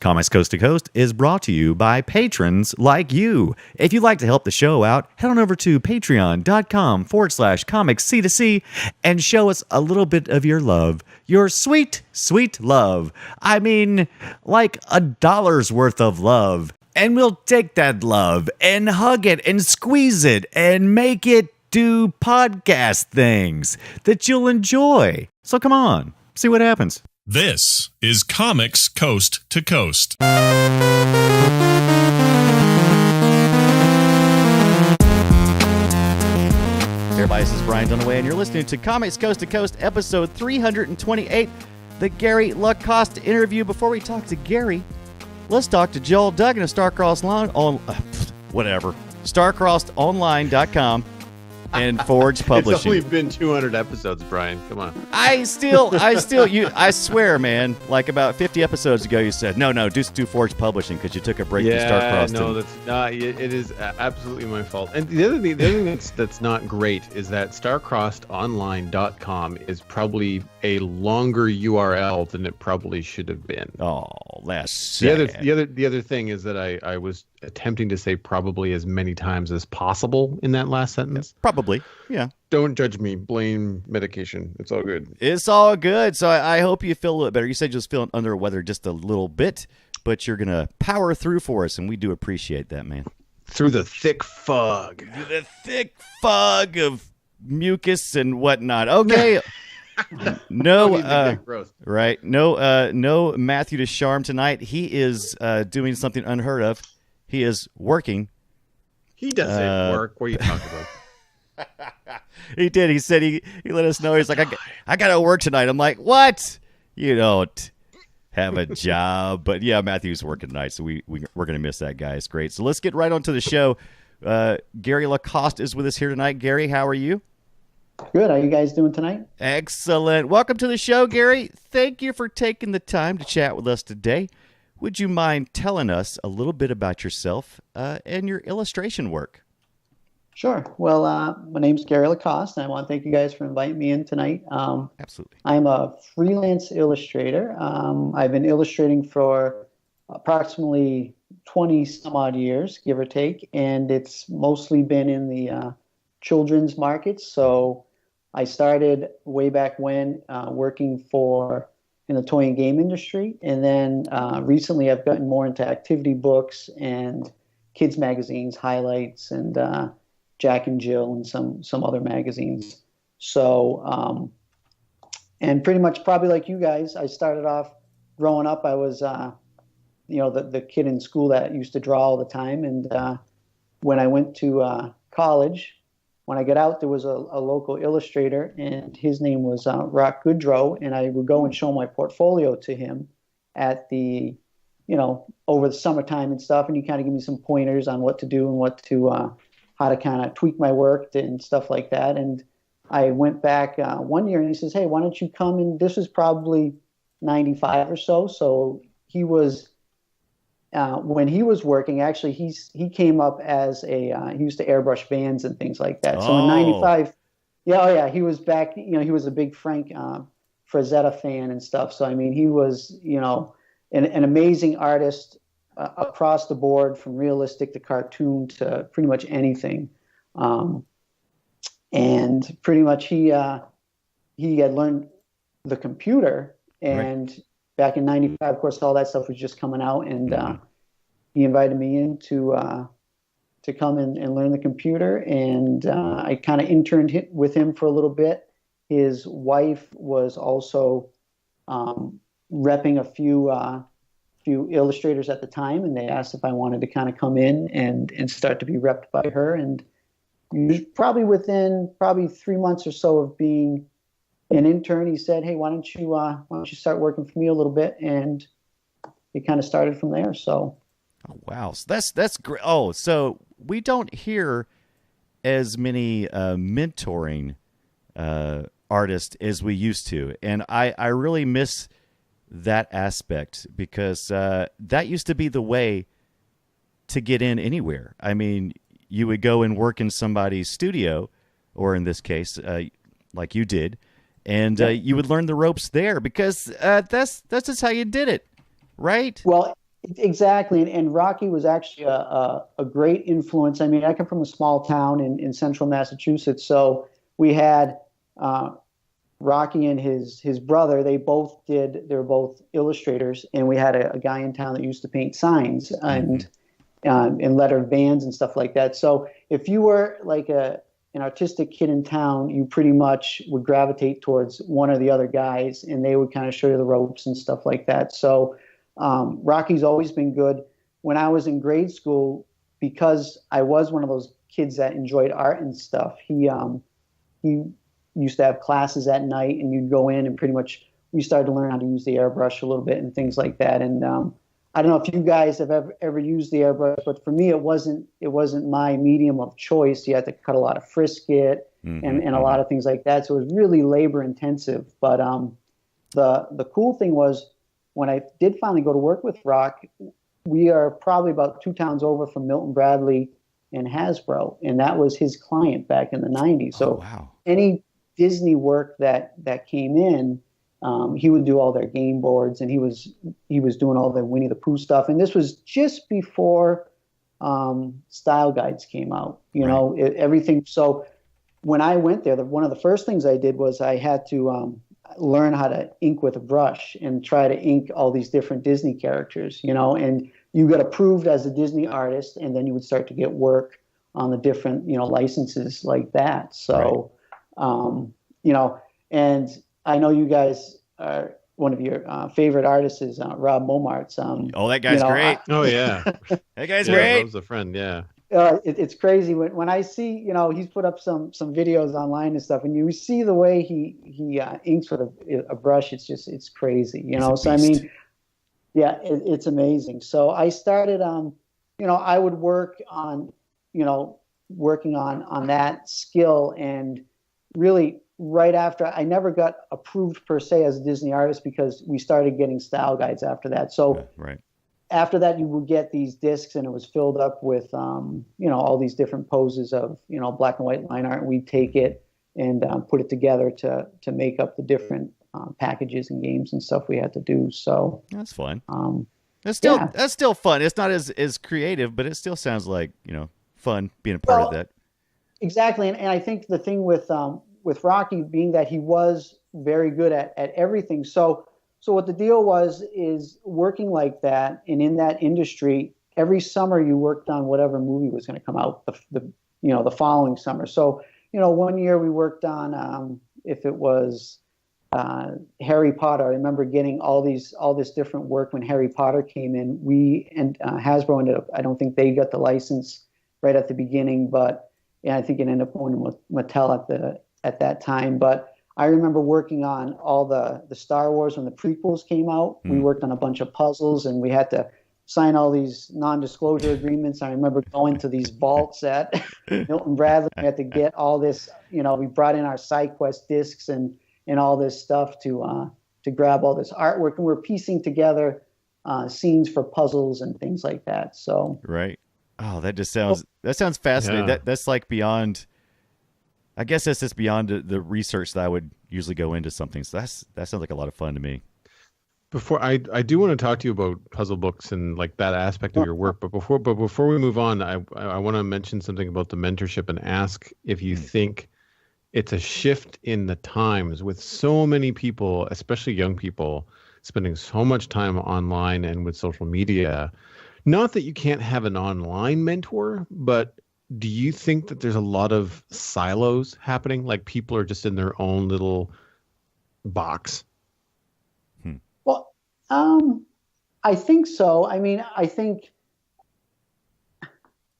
Comics Coast to Coast is brought to you by patrons like you. If you'd like to help the show out, head on over to patreon.com/comicsc2c and show us a little bit of your love. Your sweet, sweet love. I mean, like $1 worth of love. And we'll take that love and hug it and squeeze it and make it do podcast things that you'll enjoy. So come on, see what happens. This is Comics Coast to Coast. Hey everybody, this is Brian Dunaway, and you're listening to Comics Coast to Coast, episode 328, the Gary LaCoste interview. Before we talk to Gary, let's talk to Joel Duggan of StarCrossedOnline.com and Forge Publishing. It's only been 200 episodes, Brian. Come on. I swear, man, like about 50 episodes ago, you said, no, just do Forge Publishing because you took a break from Starcrossed. No, that's not. It is absolutely my fault. And the other thing that's not great is that StarCrossedOnline.com is probably a longer URL than it probably should have been. Oh, that's sad. The other thing is that I was attempting to say probably as many times as possible in that last sentence. Probably, yeah. Don't judge me. Blame medication. It's all good. It's all good. So I hope you feel a little better. You said you was feeling under the weather just a little bit, but you're going to power through for us, and we do appreciate that, man. Through the thick fog. The thick fog of mucus and whatnot. Okay. No Matthew Descharme tonight. He is doing something unheard of. He is working. He doesn't work. What are you talking about? He did. He said he let us know. He's like, I got to work tonight. I'm like, what? You don't have a job. But yeah, Matthew's working tonight, so we're going to miss that guy. It's great. So let's get right on to the show. Gary LaCoste is with us here tonight. Gary, how are you? Good. How are you guys doing tonight? Excellent. Welcome to the show, Gary. Thank you for taking the time to chat with us today. Would you mind telling us a little bit about yourself and your illustration work? Sure. Well, my name's Gary LaCoste, and I want to thank you guys for inviting me in tonight. Absolutely. I'm a freelance illustrator. I've been illustrating for approximately 20 some odd years, give or take, and it's mostly been in the children's markets. So I started way back when working in the toy and game industry, and then recently I've gotten more into activity books and kids magazines, highlights, and Jack and Jill, and some other magazines. So, and pretty much probably like you guys, I started off growing up. I was, the kid in school that used to draw all the time. And when I went to college, when I got out, there was a local illustrator, and his name was Rock Goodrow, and I would go and show my portfolio to him at over the summertime and stuff, and he kind of give me some pointers on what to do and how to kind of tweak my work and stuff like that. And I went back one year, and he says, hey, why don't you come? And this was probably 95 or so. So he was, when he was working, actually, he came up as he used to airbrush vans and things like that. So in 95, he was back, he was a big Frank Frazetta fan and stuff. So, I mean, he was, an amazing artist across the board, from realistic to cartoon to pretty much anything. And pretty much he had learned the computer, and back in 95, of course, all that stuff was just coming out, and he invited me in to come and learn the computer, and I kind of interned with him for a little bit. His wife was also repping a few illustrators at the time, and they asked if I wanted to kind of come in and start to be repped by her. And probably within 3 months or so of being an intern, he said, hey, why don't you start working for me a little bit? And it kind of started from there. So. Oh, wow. So that's great. Oh, so we don't hear as many mentoring artists as we used to. And I really miss that aspect, because that used to be the way to get in anywhere. I mean, you would go and work in somebody's studio, or in this case, like you did, and you would learn the ropes there, because that's just how you did it, right? Well, Exactly, and Rocky was actually a great influence. I mean, I come from a small town in central Massachusetts, so we had Rocky and his brother. They were both illustrators, and we had a guy in town that used to paint signs and lettered vans and stuff like that. So if you were like an artistic kid in town, you pretty much would gravitate towards one or the other guys, and they would kind of show you the ropes and stuff like that. So Rocky's always been good. When I was in grade school, because I was one of those kids that enjoyed art and stuff, he used to have classes at night, and you'd go in and pretty much we started to learn how to use the airbrush a little bit and things like that. And I don't know if you guys have ever used the airbrush, but for me, it wasn't my medium of choice. You had to cut a lot of frisket and a lot of things like that. So it was really labor intensive. But the cool thing was when I did finally go to work with Rock, we are probably about 2 towns over from Milton Bradley and Hasbro, and that was his client back in the 90s. So any Disney work that came in, he would do all their game boards, and he was doing all the Winnie the Pooh stuff. And this was just before style guides came out, everything. So when I went there, one of the first things I did was I had to learn how to ink with a brush and try to ink all these different Disney characters, and you got approved as a Disney artist, and then you would start to get work on the different, licenses like that. So, and I know you guys are one of your favorite artists is Rob Momart's. That guy's great. That guy's great. Rob's a friend. Yeah. It's crazy when I see, he's put up some videos online and stuff, and you see the way he inks with a brush. It's crazy, So I mean, yeah, it's amazing. So I started, I would work on, working on that skill, and really right after I never got approved per se as a Disney artist because we started getting style guides after that. So after that, you would get these discs, and it was filled up with, all these different poses of, black and white line art. And we'd take it and put it together to make up the different packages and games and stuff we had to do. So that's fun. That's still fun. It's not as creative, but it still sounds like, fun being a part of that. Exactly. And I think the thing with Rocky being that he was very good at everything. So what the deal was is working like that, and in that industry, every summer you worked on whatever movie was going to come out the following summer. So, one year we worked on, if it was Harry Potter, I remember getting all this different work when Harry Potter came in. Hasbro ended up, I don't think they got the license right at the beginning, but I think it ended up going to Mattel at that time. But I remember working on all the Star Wars when the prequels came out. We worked on a bunch of puzzles, and we had to sign all these non-disclosure agreements. I remember going to these vaults at Milton Bradley. We had to get all this, we brought in our SideQuest discs and all this stuff to grab all this artwork, and we're piecing together scenes for puzzles and things like that. So right. Oh, that sounds fascinating. Yeah. That's like beyond. I guess that's just beyond the research that I would usually go into something. So that sounds like a lot of fun to me. Before I do want to talk to you about puzzle books and like that aspect of your work, but before we move on, I want to mention something about the mentorship and ask if you think it's a shift in the times with so many people, especially young people, spending so much time online and with social media. Not that you can't have an online mentor, but do you think that there's a lot of silos happening? Like people are just in their own little box? Well, I think so. I mean, I think,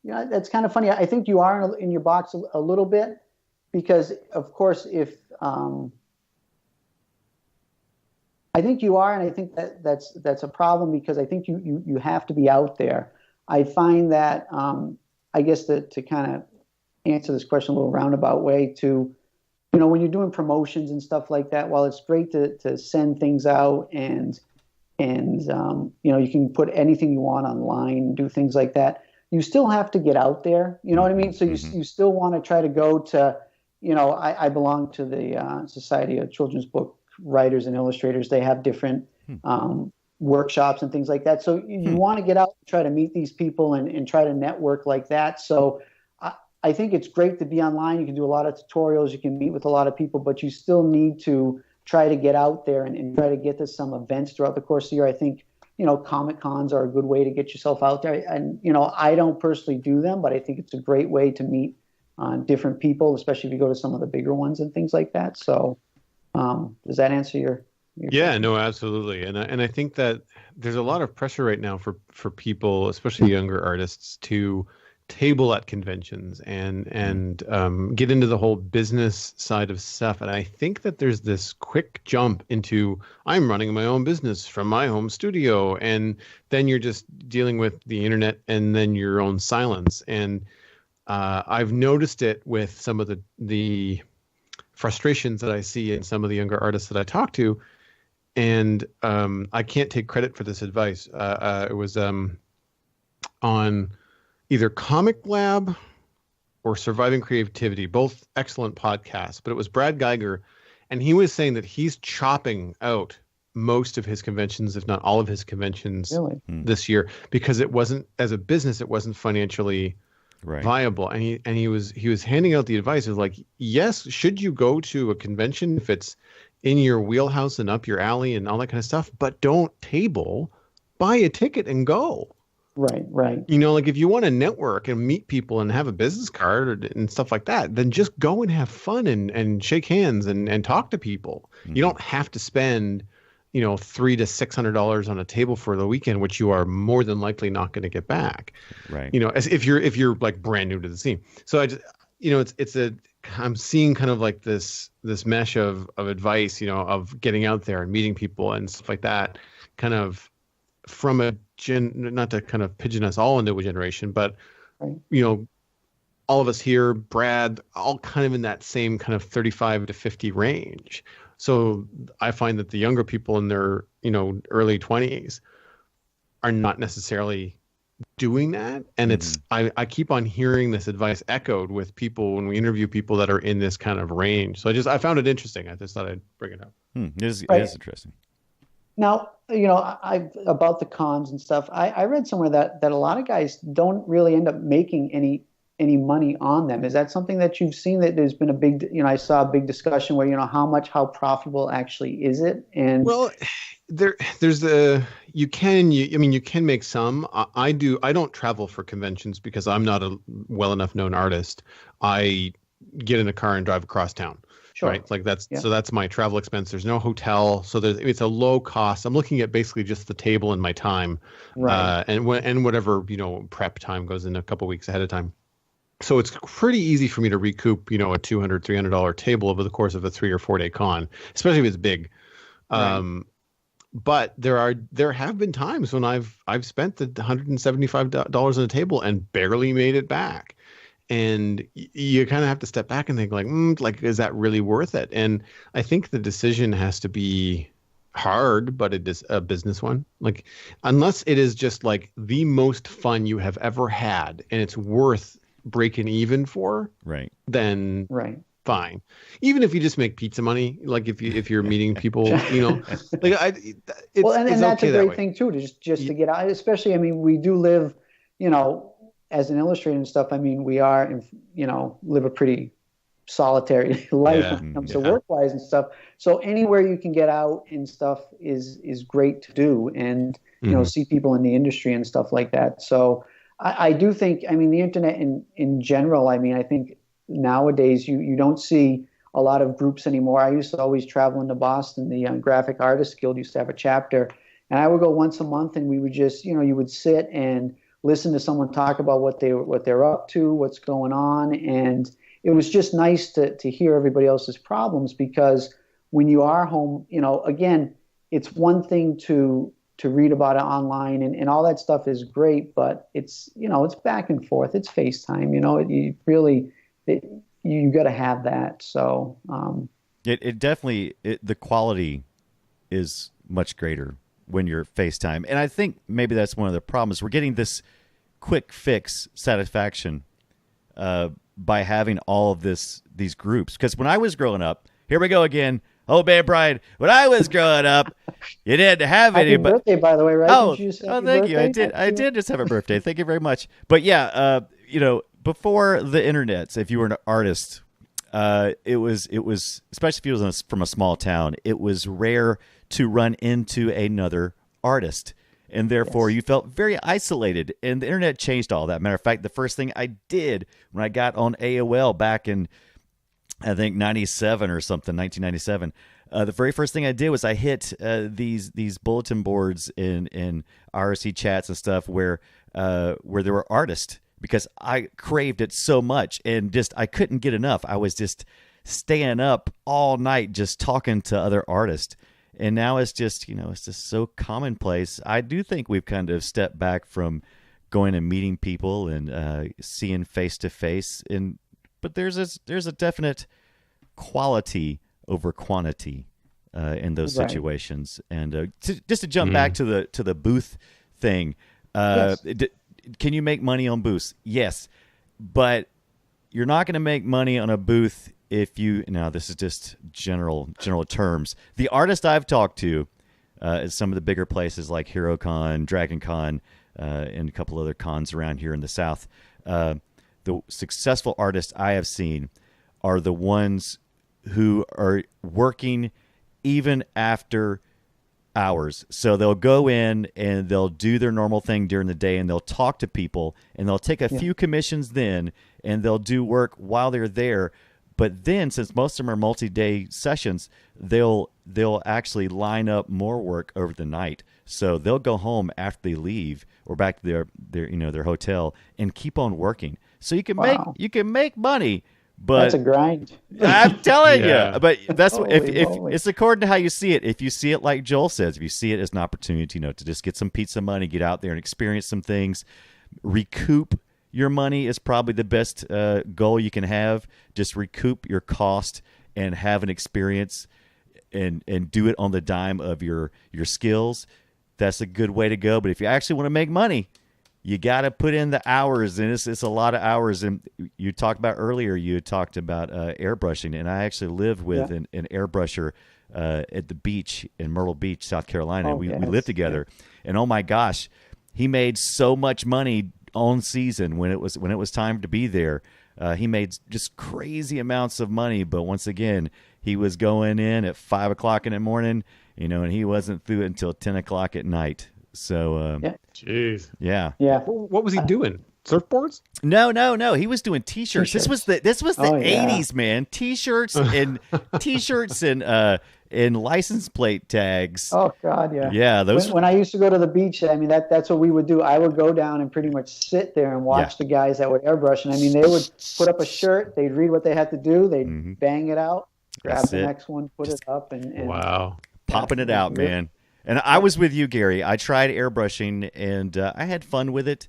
that's kind of funny. I think you are in your box a little bit because, of course, I think you are, and I think that's a problem because I think you have to be out there. I find that, I guess to kind of answer this question a little roundabout way to, when you're doing promotions and stuff like that, while it's great to send things out and you can put anything you want online, do things like that, you still have to get out there. You know what I mean? So you still want to try to go to, I belong to the Society of Children's Book Writers and Illustrators. They have different workshops and things like that. So you want to get out and try to meet these people and try to network like that. So I think it's great to be online. You can do a lot of tutorials. You can meet with a lot of people, but you still need to try to get out there and try to get to some events throughout the course of the year. I think, Comic Cons are a good way to get yourself out there. And, I don't personally do them, but I think it's a great way to meet different people, especially if you go to some of the bigger ones and things like that. So does that answer your Yeah, no, absolutely. And I think that there's a lot of pressure right now for people, especially younger artists, to table at conventions and get into the whole business side of stuff. And I think that there's this quick jump into, I'm running my own business from my home studio, and then you're just dealing with the internet and then your own silence. And I've noticed it with some of the frustrations that I see in some of the younger artists that I talk to. And I can't take credit for this advice. It was on either Comic Lab or Surviving Creativity, both excellent podcasts. But it was Brad Geiger, and he was saying that he's chopping out most of his conventions, if not all of his conventions, this year, because it wasn't, as a business, it wasn't financially viable. And he was handing out the advice of like, yes, should you go to a convention if it's in your wheelhouse and up your alley and all that kind of stuff, but don't table, buy a ticket and go. Right. Like if you want to network and meet people and have a business card and stuff like that, then just go and have fun and shake hands and talk to people. You don't have to spend, $300 to $600 on a table for the weekend, which you are more than likely not going to get back. Right. As if you're like brand new to the scene. So I just, I'm seeing kind of like this mesh of advice, of getting out there and meeting people and stuff like that, kind of from not to kind of pigeon us all into a generation, but all of us here, Brad, all kind of in that same kind of 35 to 50 range. So I find that the younger people in their, early 20s are not necessarily doing that. And it's, I keep on hearing this advice echoed with people when we interview people that are in this kind of range. So I found it interesting. I just thought I'd bring it up. It is interesting. Now, about the cons and stuff, I read somewhere that a lot of guys don't really end up making any money on them. Is that something that you've seen, that there's been a big, I saw a big discussion where, how profitable actually is it? And well, there's you can make some. I don't travel for conventions because I'm not a well enough known artist. I get in a car and drive across town. Sure. Right. Like so that's my travel expense. There's no hotel. So it's a low cost. I'm looking at basically just the table and my time, right. And whatever, prep time goes in a couple weeks ahead of time. So it's pretty easy for me to recoup, a $200, $300 table over the course of a 3 or 4 day con, especially if it's big. Right. But there have been times when I've spent the $175 on a table and barely made it back. And you kind of have to step back and think like, is that really worth it? And I think the decision has to be hard, but it is a business one. Like, unless it is just like the most fun you have ever had and it's worth breaking even for, right? Then fine. Even if you just make pizza money, like if you're meeting people, like and that's okay a great thing too, to just to get out. Especially, we do live, as an illustrator and stuff, we are, live a pretty solitary life when it comes to work-wise and stuff. So anywhere you can get out and stuff is great to do, and see people in the industry and stuff like that. So I do think, the internet in general, I think nowadays you don't see a lot of groups anymore. I used to always travel into Boston. The Graphic Artists Guild used to have a chapter, and I would go once a month, and we would just, you would sit and listen to someone talk about what they're up to, what's going on. And it was just nice to hear everybody else's problems, because when you are home, again, it's one thing to read about it online and all that stuff is great, but it's back and forth. It's FaceTime, you got to have that. So it definitely, the quality is much greater when you're FaceTime. And I think maybe that's one of the problems. We're getting this quick fix satisfaction by having all of these groups. Because when I was growing up, here we go again, Oh man, Brian, when I was growing up, you didn't have Happy any. But birthday, by the way, right? oh, Did you say oh, happy thank you. I birthday? did. I did just have a birthday. Thank you very much. But yeah, before the internet, if you were an artist, it was especially if you was from a small town, it was rare to run into another artist. And therefore, you felt very isolated. And the internet changed all that. Matter of fact, the first thing I did when I got on AOL back in, I think, 97 or something, 1997, the very first thing I did was I hit these bulletin boards in IRC chats and stuff where there were artists, because I craved it so much and just I couldn't get enough. I was just staying up all night just talking to other artists. And now it's just, it's just so commonplace. I do think we've kind of stepped back from going and meeting people and seeing face to face. But there's a definite quality over quantity in those situations. And just to jump back to the booth thing, yes. Can you make money on booths? Yes, but you're not going to make money on a booth if you. Now, this is just general terms. The artists I've talked to at some of the bigger places like HeroCon, DragonCon, and a couple other cons around here in the South, the successful artists I have seen are the ones who are working even after hours. So they'll go in and they'll do their normal thing during the day and they'll talk to people and they'll take a few commissions then and they'll do work while they're there. But then, since most of them are multi-day sessions, they'll actually line up more work over the night. So they'll go home after they leave or back to their hotel and keep on working. So you can make money. But that's a grind. I'm telling Yeah. you. But that's if Holy. it's according to how you see it. If you see it like Joel says, if you see it as an opportunity, to just get some pizza money, get out there and experience some things, recoup your money is probably the best goal you can have. Just recoup your cost and have an experience and do it on the dime of your skills. That's a good way to go. But if you actually want to make money, you got to put in the hours, and it's a lot of hours. And you talked about earlier, you talked about airbrushing, and I actually live with an airbrusher at the beach in Myrtle Beach, South Carolina. We lived together, and oh my gosh, he made so much money on season when it was time to be there. He made just crazy amounts of money, but once again, he was going in at 5 o'clock in the morning, and he wasn't through it until 10 o'clock at night. So, jeez, yeah. What was he doing? Surfboards? No. He was doing T-shirts. This was the 80s, man. T-shirts and license plate tags. Oh God, yeah. Yeah, those. When I used to go to the beach, I mean that's what we would do. I would go down and pretty much sit there and watch the guys that would airbrush. And I mean, they would put up a shirt, they'd read what they had to do, they'd bang it out, grab the next one, put it up, and wow, popping it out, man. And I was with you, Gary. I tried airbrushing, and I had fun with it.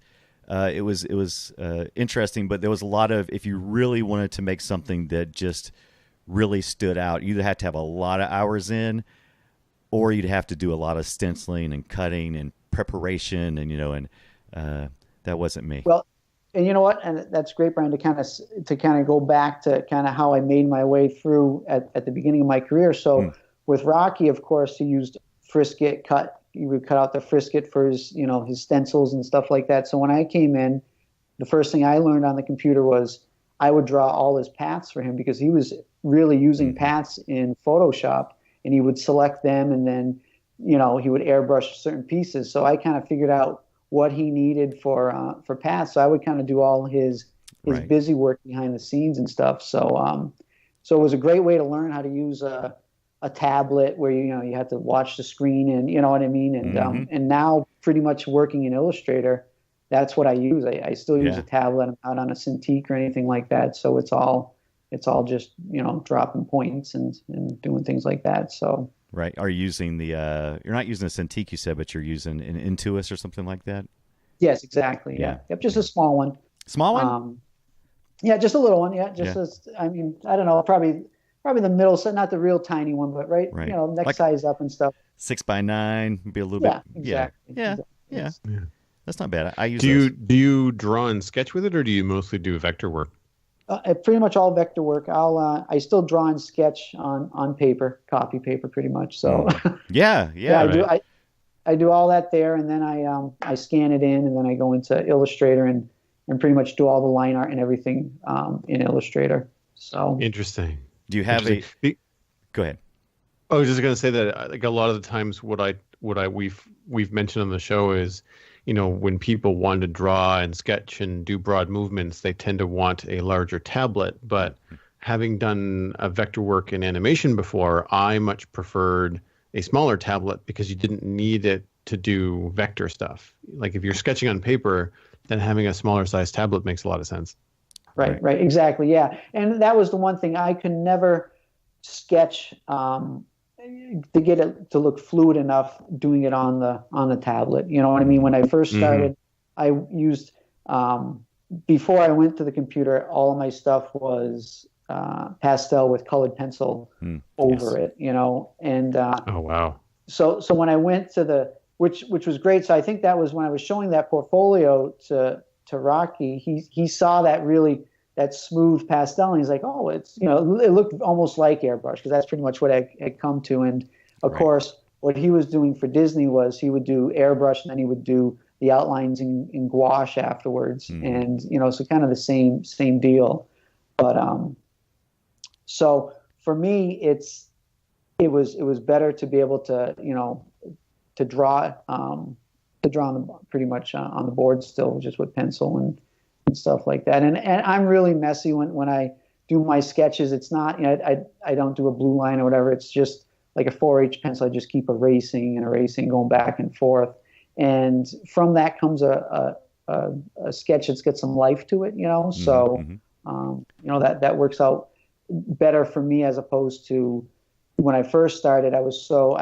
It was interesting, but there was a lot of, if you really wanted to make something that just really stood out, you either had to have a lot of hours in, or you'd have to do a lot of stenciling and cutting and preparation, and that wasn't me. Well, and you know what? And that's great, Brian, to kind of go back to kind of how I made my way through at the beginning of my career. So with Rocky, of course, he used frisket cut. He would cut out the frisket for his stencils and stuff like that. So when I came in, the first thing I learned on the computer was I would draw all his paths for him, because he was really using paths in Photoshop, and he would select them, and then he would airbrush certain pieces. So I kind of figured out what he needed for paths. So I would kind of do all his busy work behind the scenes and stuff. So it was a great way to learn how to use a tablet where you had to watch the screen, and you know what I mean. And and now pretty much working in Illustrator, that's what I use. I still use a tablet. I'm not on a Cintiq or anything like that. So it's all just dropping points and doing things like that. So right. Are you using you're not using a Cintiq, you said, but you're using an Intuos or something like that? Yes, exactly. Yeah. Yep. Just a small one. Small one? Yeah, just a little one. Yeah. I don't know, probably the middle, so not the real tiny one, but right. Next like size up and stuff. 6x9, be a little bit. Exactly. Yeah. That's not bad. I use. Do you draw and sketch with it, or do you mostly do vector work? Pretty much all vector work. I still draw and sketch on paper, copy paper, pretty much. So Yeah, yeah, right. I do all that there, and then I scan it in, and then I go into Illustrator and pretty much do all the line art and everything in Illustrator. So Interesting. Do you have Go ahead. I was just going to say that like a lot of the times we've mentioned on the show is, when people want to draw and sketch and do broad movements, they tend to want a larger tablet. But having done a vector work in animation before, I much preferred a smaller tablet because you didn't need it to do vector stuff. Like if you're sketching on paper, then having a smaller size tablet makes a lot of sense. Right, exactly, yeah. And that was the one thing I could never sketch to get it to look fluid enough doing it on the tablet. You know what I mean? When I first started, I used before I went to the computer, all of my stuff was pastel with colored pencil over it, and oh wow. So when I went to which was great. So I think that was when I was showing that portfolio to Rocky, he saw that smooth pastel, and he's like, oh, it's, it looked almost like airbrush, because that's pretty much what I had come to. And of course, what he was doing for Disney was he would do airbrush, and then he would do the outlines in gouache afterwards. And, so kind of the same deal. But, so for me, it was better to be able to, to draw pretty much on the board still, just with pencil and stuff like that. And I'm really messy when I do my sketches. It's not, I don't do a blue line or whatever. It's just like a 4H pencil. I just keep erasing, going back and forth. And from that comes a sketch that's got some life to it, So, that works out better for me, as opposed to when I first started, I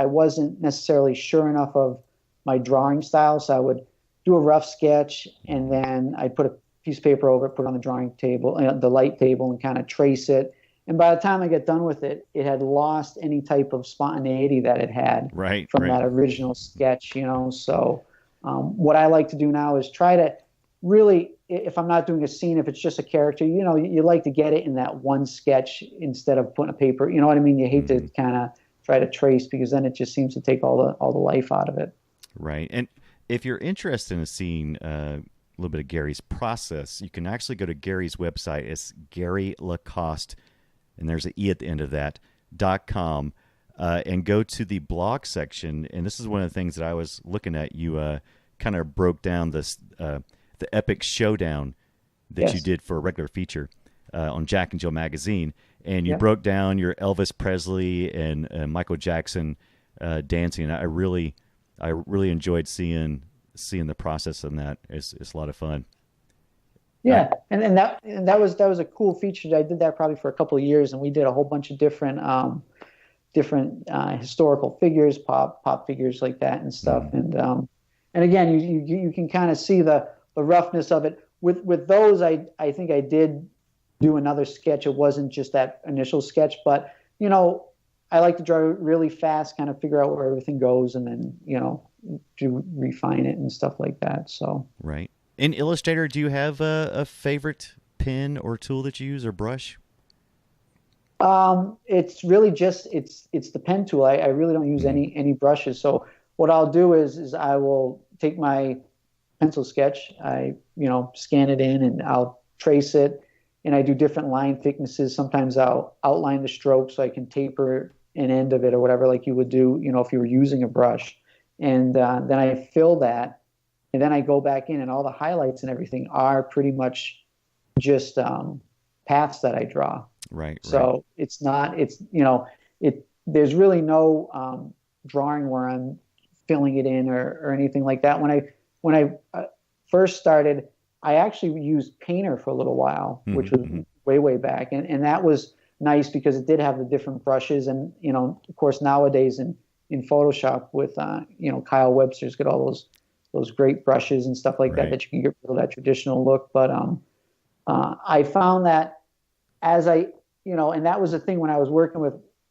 wasn't necessarily sure enough of my drawing style. So I would do a rough sketch, and then I'd put a piece of paper over it, put it on the drawing table, the light table, and kind of trace it. And by the time I get done with it, it had lost any type of spontaneity that it had from that original sketch, So what I like to do now is try to really, if I'm not doing a scene, if it's just a character, you like to get it in that one sketch instead of putting a paper, you know what I mean? You hate to kind of try to trace, because then it just seems to take all the life out of it. Right. And if you're interested in seeing a little bit of Gary's process, you can actually go to Gary's website. It's Gary LaCoste, and there's an E at the end of that, .com, and go to the blog section. And this is one of the things that I was looking at. You kind of broke down the epic showdown that you did for a regular feature on Jack and Jill magazine. And you broke down your Elvis Presley and Michael Jackson dancing. I really enjoyed seeing the process in that. It's a lot of fun. Yeah, and that was a cool feature. I did that probably for a couple of years, and we did a whole bunch of different historical figures, pop figures like that and stuff. And again, you can kind of see the roughness of it. With those, I think I did do another sketch. It wasn't just that initial sketch, but I like to draw really fast, kind of figure out where everything goes, and then to refine it and stuff like that. So right. In Illustrator, do you have a favorite pen or tool that you use, or brush? It's really just it's the pen tool. I really don't use any brushes. So what I'll do is I will take my pencil sketch, I scan it in, and I'll trace it, and I do different line thicknesses. Sometimes I'll outline the stroke so I can taper an end of it or whatever, like you would do, if you were using a brush. And then I fill that, and then I go back in, and all the highlights and everything are pretty much just paths that I draw. Right. So it's not, there's really no drawing where I'm filling it in or anything like that. When I first started, I actually used Painter for a little while, which was way back. And that was nice because it did have the different brushes. And, of course, nowadays in Photoshop with, Kyle Webster's got all those great brushes and stuff like that you can get rid of that traditional look. But I found that as and that was the thing when I was working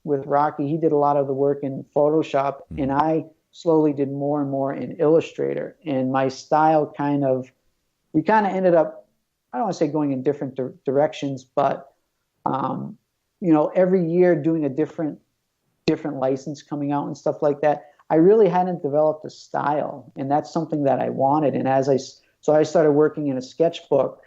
with Rocky, he did a lot of the work in Photoshop, and I slowly did more and more in Illustrator. And my style we kind of ended up I don't want to say going in different directions, but every year doing a different license coming out and stuff like that. I really hadn't developed a style, and that's something that I wanted. And so I started working in a sketchbook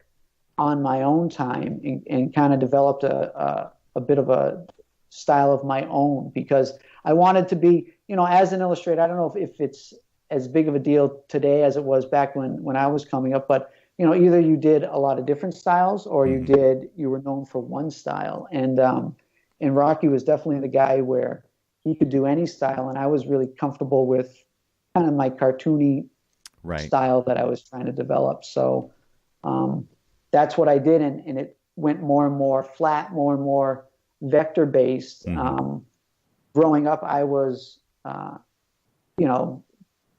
on my own time and kind of developed a bit of a style of my own, because I wanted to be, as an illustrator, I don't know if it's as big of a deal today as it was back when I was coming up, but either you did a lot of different styles or you were known for one style. And Rocky was definitely the guy where he could do any style, and I was really comfortable with kind of my cartoony style that I was trying to develop. So that's what I did, and it went more and more flat, more and more vector based. Growing up, I was,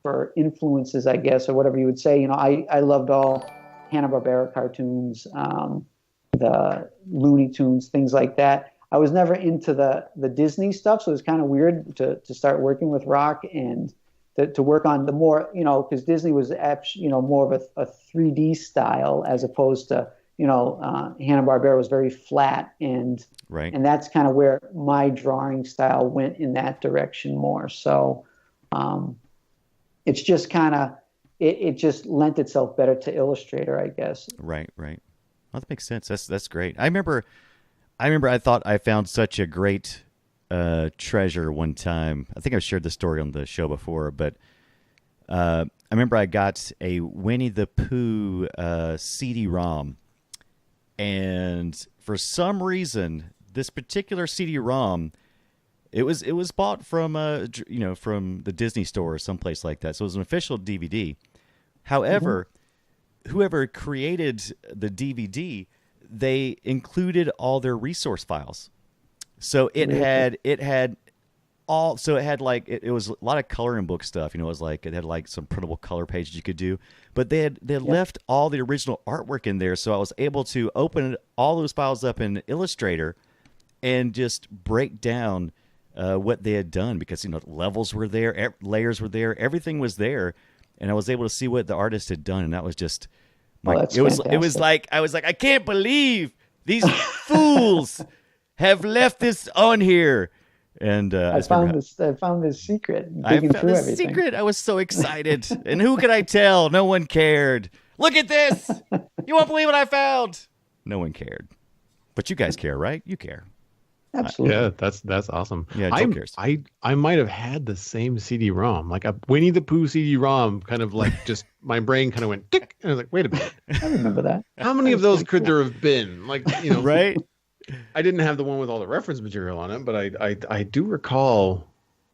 for influences, I guess, or whatever you would say, I loved all Hanna-Barbera cartoons, the Looney Tunes, things like that. I was never into the Disney stuff, so it was kind of weird to start working with Rock and to work on the more, because Disney was more of a 3D style as opposed to, Hanna-Barbera was very flat, and that's kind of where my drawing style went in that direction more. So it's just kind of, it just lent itself better to Illustrator, I guess. Right. Well, that makes sense. That's great. I remember I thought I found such a great treasure one time. I think I've shared this story on the show before, but I remember I got a Winnie the Pooh CD-ROM, and for some reason, this particular CD-ROM, it was bought from from the Disney store or someplace like that. So it was an official DVD. However, whoever created the DVD, they included all their resource files. So it had a lot of coloring book stuff. It was like, it had like some printable color pages you could do, but they had left all the original artwork in there. So I was able to open all those files up in Illustrator and just break down what they had done, because levels were there, layers were there, everything was there, and I was able to see what the artist had done, and that was just it was like I was like, I can't believe these fools have left this on here. And I found this secret. I found this secret. I was so excited. And who could I tell? No one cared. Look at this. You won't believe what I found. No one cared. But you guys care, right? You care. Absolutely. Yeah, that's awesome. Yeah, Joe cares. I might have had the same CD-ROM, like a Winnie the Pooh CD-ROM, kind of like just my brain kind of went tick, and I was like, wait a minute. I remember that. How many of those could there have been? Like, right? I didn't have the one with all the reference material on it, but I do recall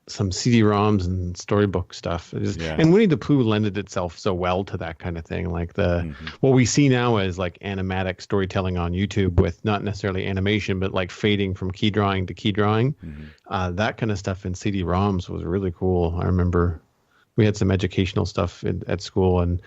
some CD-ROMs and storybook stuff. And Winnie the Pooh lended itself so well to that kind of thing. Like what we see now as like animatic storytelling on YouTube, with not necessarily animation, but like fading from key drawing to key drawing. That kind of stuff in CD-ROMs was really cool. I remember we had some educational stuff at school, and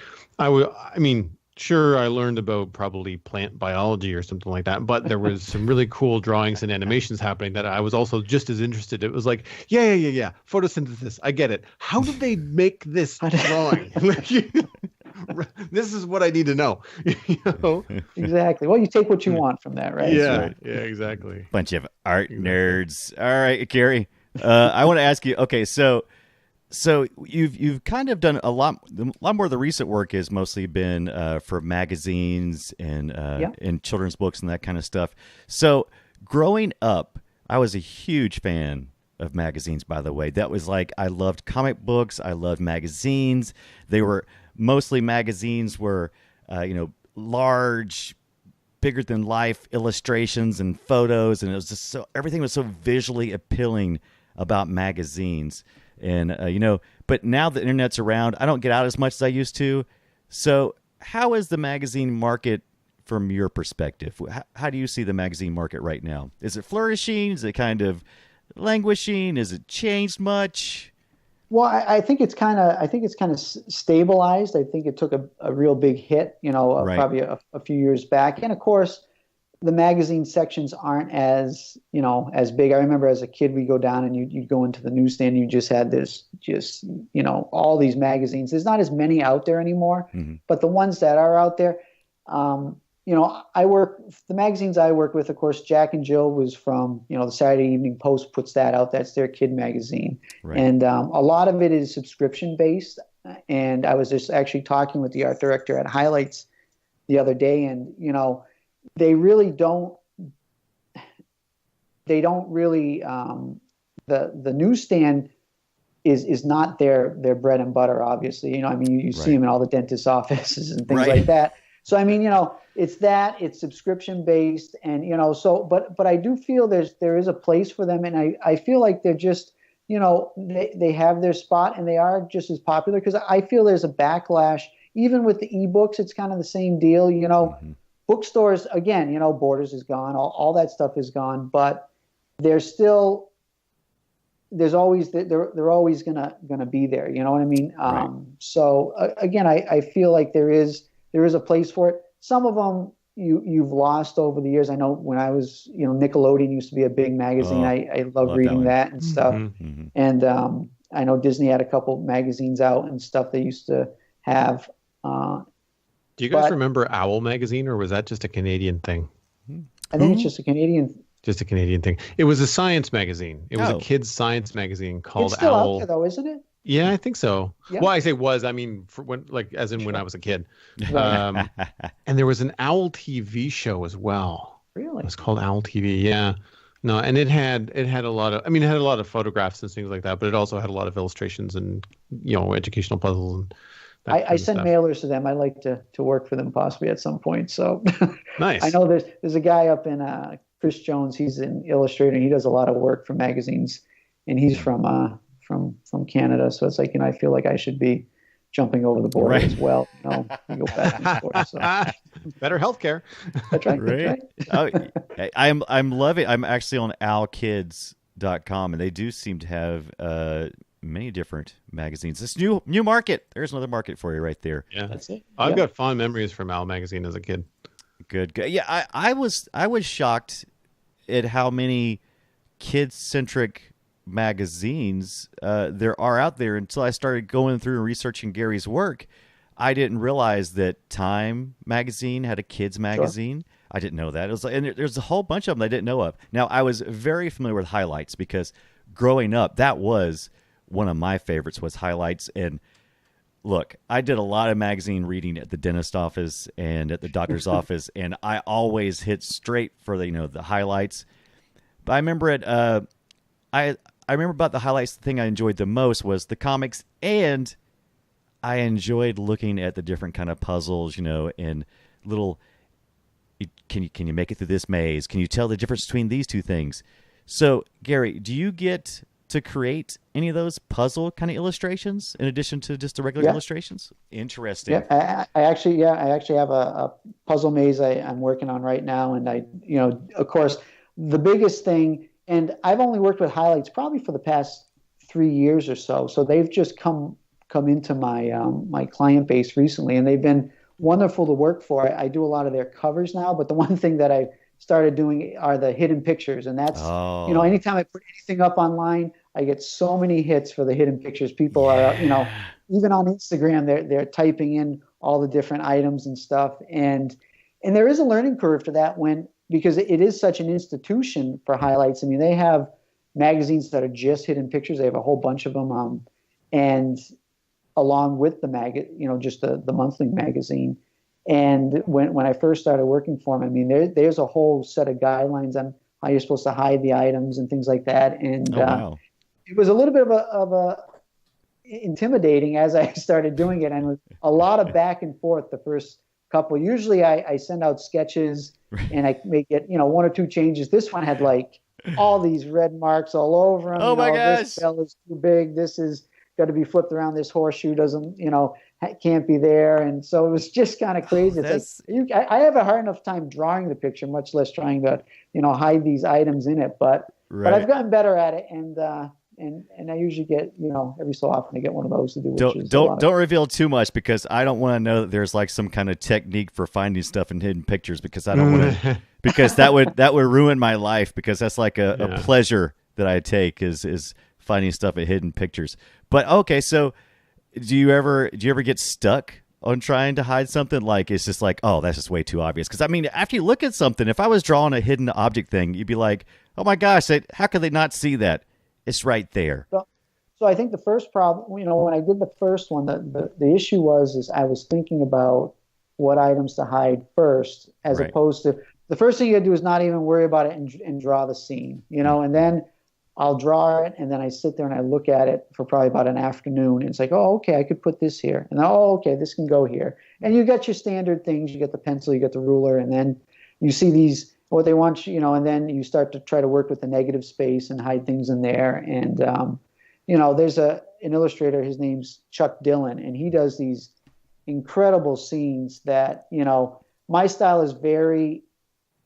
sure, I learned about probably plant biology or something like that, but there was some really cool drawings and animations happening that I was also just as interested. It was like, yeah, photosynthesis, I get it. How did they make this drawing? This is what I need to know. Exactly. Well, you take what you want from that, right? Yeah, exactly. Bunch of art nerds. All right, Gary, I want to ask you. Okay, so you've kind of done a lot more of the recent work has mostly been for magazines and children's books and that kind of stuff. So growing up, I was a huge fan of magazines, by the way. That was like, I loved comic books. I loved magazines. They were mostly magazines were, large, bigger than life illustrations and photos. And it was just everything was so visually appealing about magazines. And, but now the internet's around, I don't get out as much as I used to. So how is the magazine market from your perspective? How do you see the magazine market right now? Is it flourishing? Is it kind of languishing? Is it changed much? Well, I think it's kind of stabilized. I think it took a real big hit, probably a few years back. And of course, the magazine sections aren't as big. I remember as a kid, we go down and you'd go into the newsstand. You just had all these magazines. There's not as many out there anymore, but the ones that are out there, the magazines I work with, of course, Jack and Jill was from, the Saturday Evening Post puts that out. That's their kid magazine. Right. And a lot of it is subscription based. And I was just actually talking with the art director at Highlights the other day, and, they really don't really, the newsstand is not their bread and butter, obviously. You see them in all the dentist offices and things like that. So, it's subscription based, and, but I do feel there is a place for them. And I feel like they're just, they have their spot, and they are just as popular, because I feel there's a backlash, even with the ebooks. It's kind of the same deal, bookstores, again, Borders is gone, all that stuff is gone, but they're always gonna be there. You know what I mean? Right. So again, I feel like there is a place for it. Some of them you've lost over the years. I know when I was, Nickelodeon used to be a big magazine. I love reading that and stuff. Mm-hmm. And I know Disney had a couple magazines out and stuff they used to have. Do you guys remember Owl magazine, or was that just a Canadian thing? I think it's just a Canadian. Just a Canadian thing. It was a science magazine. It was a kids' science magazine called Owl. It's still out there, though, isn't it? Yeah, I think so. Yeah. Well, I say was. I mean, when I was a kid. And there was an Owl TV show as well. Really? It was called Owl TV. Yeah. No, and it had a lot of. It had a lot of photographs and things like that, but it also had a lot of illustrations and educational puzzles and. I send mailers to them. I like to work for them possibly at some point. So nice. I know there's a guy up in Chris Jones. He's an illustrator, and he does a lot of work for magazines, and he's from Canada. So it's like, I feel like I should be jumping over the border as well. I go back and forth. So. Better healthcare. That's right. Right. I'm loving. I'm actually on owlkids.com, and they do seem to have many different magazines. This new market. There's another market for you right there. Yeah, that's it. I've got fond memories from Owl magazine as a kid. Good. Yeah, I was shocked at how many kid-centric magazines there are out there until I started going through and researching Gary's work. I didn't realize that Time magazine had a kids magazine. Sure. I didn't know that. It was like, and there's a whole bunch of them I didn't know of. Now, I was very familiar with Highlights because growing up, that was one of my favorites, was Highlights. And look, I did a lot of magazine reading at the dentist office and at the doctor's office, and I always hit straight for the Highlights. But I remember I remember about the Highlights, the thing I enjoyed the most was the comics, and I enjoyed looking at the different kind of puzzles, and little. Can you make it through this maze? Can you tell the difference between these two things? So, Gary, do you get to create any of those puzzle kind of illustrations in addition to just the regular illustrations? Interesting. Yeah, I actually have a puzzle maze I'm working on right now, and of course, the biggest thing, and I've only worked with Highlights probably for the past 3 years or so. So they've just come into my my client base recently, and they've been wonderful to work for. I do a lot of their covers now, but the one thing that I started doing are the hidden pictures, and that's anytime I put anything up online, I get so many hits for the hidden pictures. People are even on Instagram, they're typing in all the different items and stuff, and there is a learning curve to that because it is such an institution for Highlights. I mean, they have magazines that are just hidden pictures. They have a whole bunch of them, and along with the just the monthly magazine. And when I first started working for them, I mean, there's a whole set of guidelines on how you're supposed to hide the items and things like that. And it was a little bit of a intimidating as I started doing it, and it was a lot of back and forth the first couple. Usually I send out sketches and I make it, 1 or 2 changes. This one had like all these red marks all over them. Oh my gosh! This cell is too big. This is got to be flipped around. This horseshoe doesn't, can't be there. And so it was just kind of crazy. It's like I have a hard enough time drawing the picture, much less trying to, hide these items in it. But I've gotten better at it, and I usually get, every so often I get one of those to do. Don't reveal too much, because I don't want to know that there's like some kind of technique for finding stuff in hidden pictures, because I don't want to, because that would ruin my life, because that's like a pleasure that I take is finding stuff in hidden pictures. But okay, so do you ever get stuck on trying to hide something? Like, it's just like, oh, that's just way too obvious. Because, I mean, after you look at something, if I was drawing a hidden object thing, you'd be like, oh, my gosh, how could they not see that? It's right there. So I think the first problem, when I did the first one, the issue is I was thinking about what items to hide first, as opposed to the first thing you do is not even worry about it and draw the scene, and then I'll draw it, and then I sit there and I look at it for probably about an afternoon, and it's like, oh, okay, I could put this here, and oh, okay, this can go here, and you got your standard things, you get the pencil, you get the ruler, and then you see these what they want, and then you start to try to work with the negative space and hide things in there, and there's an illustrator, his name's Chuck Dillon, and he does these incredible scenes that, my style is very,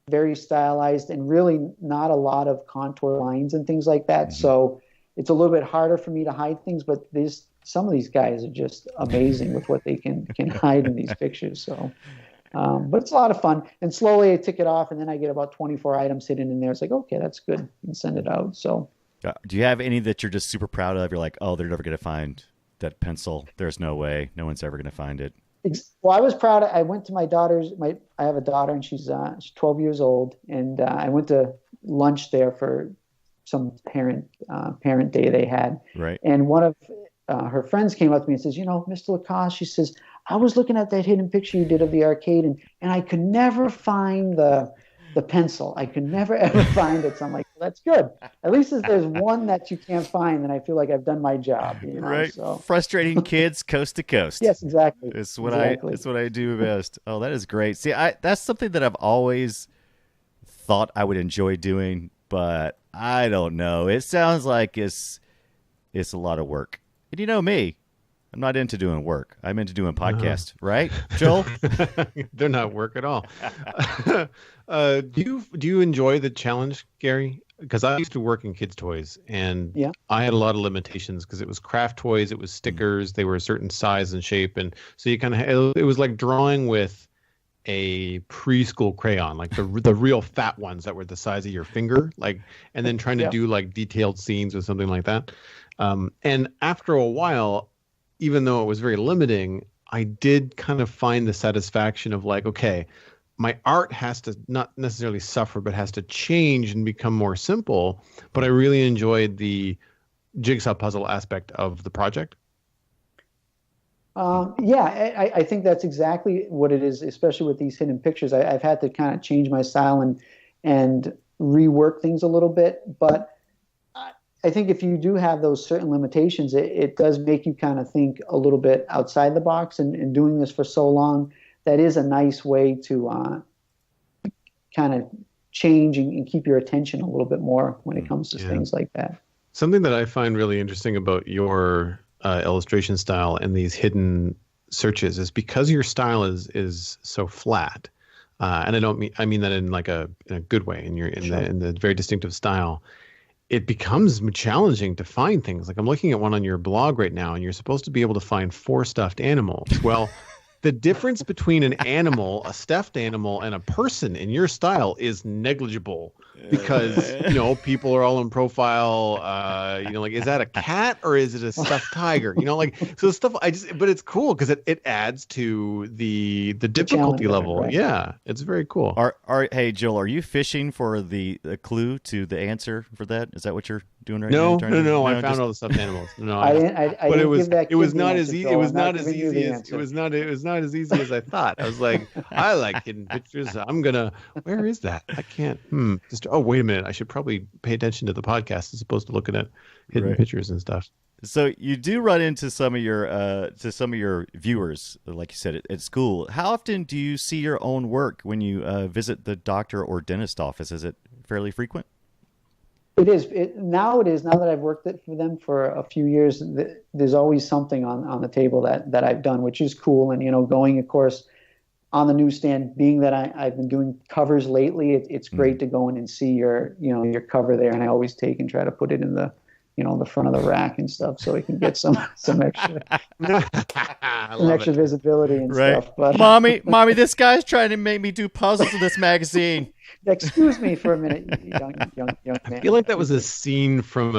very stylized and really not a lot of contour lines and things like that. Mm-hmm. So it's a little bit harder for me to hide things, but some of these guys are just amazing with what they can hide in these pictures. So, but it's a lot of fun. And slowly I tick it off, and then I get about 24 items hidden in there. It's like, okay, that's good, and send it out. So. Do you have any that you're just super proud of? You're like, oh, they're never going to find that pencil. There's no way. No one's ever going to find it. Well, I was proud. I went to my daughter's. I have a daughter, and she's 12 years old, and I went to lunch there for some parent day they had. Right. And one of her friends came up to me and says, Mr. LaCoste, she says, I was looking at that hidden picture you did of the arcade, and I could never find the pencil. I could never ever find it. So I'm like, well, that's good. At least if there's one that you can't find, then I feel like I've done my job. Right. So. Frustrating kids coast to coast. Yes, exactly. It's what I do best. Oh, that is great. See, that's something that I've always thought I would enjoy doing, but I don't know. It sounds like it's a lot of work. And you know me, I'm not into doing work. I'm into doing podcasts, right, Joel? They're not work at all. Do you enjoy the challenge, Gary? Because I used to work in kids' toys, and I had a lot of limitations because it was craft toys, it was stickers, they were a certain size and shape, and so you kind of it was like drawing with a preschool crayon, like the real fat ones that were the size of your finger, and then trying to do like detailed scenes or something like that. And after a while, even though it was very limiting, I did kind of find the satisfaction of like, okay, my art has to not necessarily suffer, but has to change and become more simple. But I really enjoyed the jigsaw puzzle aspect of the project. I think that's exactly what it is, especially with these hidden pictures. I've had to kind of change my style and rework things a little bit, but I think if you do have those certain limitations, it does make you kind of think a little bit outside the box. And doing this for so long, that is a nice way to kind of change and keep your attention a little bit more when it comes to things like that. Something that I find really interesting about your illustration style and these hidden searches is because your style is so flat. And I mean that in like in a good way, in the very distinctive style. It becomes challenging to find things. Like I'm looking at one on your blog right now, and you're supposed to be able to find 4 stuffed animals. Well, the difference between an animal, a stuffed animal, and a person in your style is negligible because, people are all in profile. Like, is that a cat or is it a stuffed tiger? So stuff but it's cool because it adds to the difficulty level. Right. Yeah, it's very cool. Hey, Joel, are you fishing for the clue to the answer for that? Is that what you're doing right now? No. I found all the stuffed animals. No, I didn't. But it was not as easy. It was not as easy as easy as I thought. I was like, I like hidden pictures. Where is that? I can't. Oh, wait a minute. I should probably pay attention to the podcast as opposed to looking at hidden pictures and stuff. So you do run into some of your viewers, like you said, at school. How often do you see your own work when you visit the doctor or dentist office? Is it fairly frequent? It is. Now that I've worked for them for a few years, there's always something on the table that I've done, which is cool. And, going, of course, on the newsstand, being that I've been doing covers lately, it's great to go in and see your cover there. And I always take and try to put it in the front of the rack and stuff, so we can get some extra, extra visibility and stuff. But mommy, this guy's trying to make me do puzzles in this magazine. Excuse me for a minute, young man. I feel like that was a scene from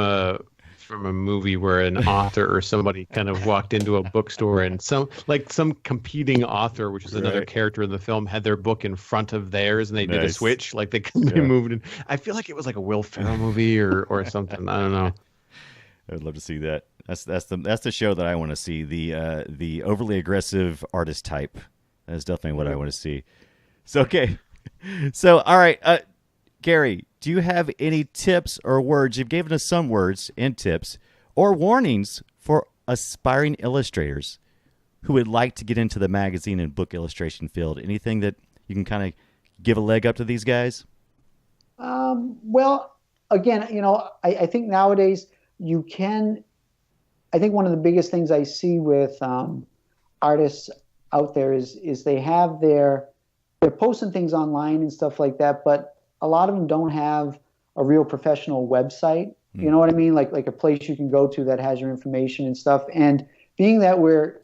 from a movie where an author or somebody kind of walked into a bookstore and some competing author, which is another character in the film, had their book in front of theirs and they did a switch, like they moved. And I feel like it was like a Will Ferrell movie or something. I don't know. I'd love to see that. That's the show that I want to see. The overly aggressive artist type. That's definitely what I want to see. So okay. So all right, Gary, do you have any tips or words? You've given us some words and tips or warnings for aspiring illustrators who would like to get into the magazine and book illustration field. Anything that you can kind of give a leg up to these guys? Well, again, I think nowadays you can. I think one of the biggest things I see with artists out there is they're posting things online and stuff like that, but a lot of them don't have a real professional website. You know what I mean? Like a place you can go to that has your information and stuff. And being that we're,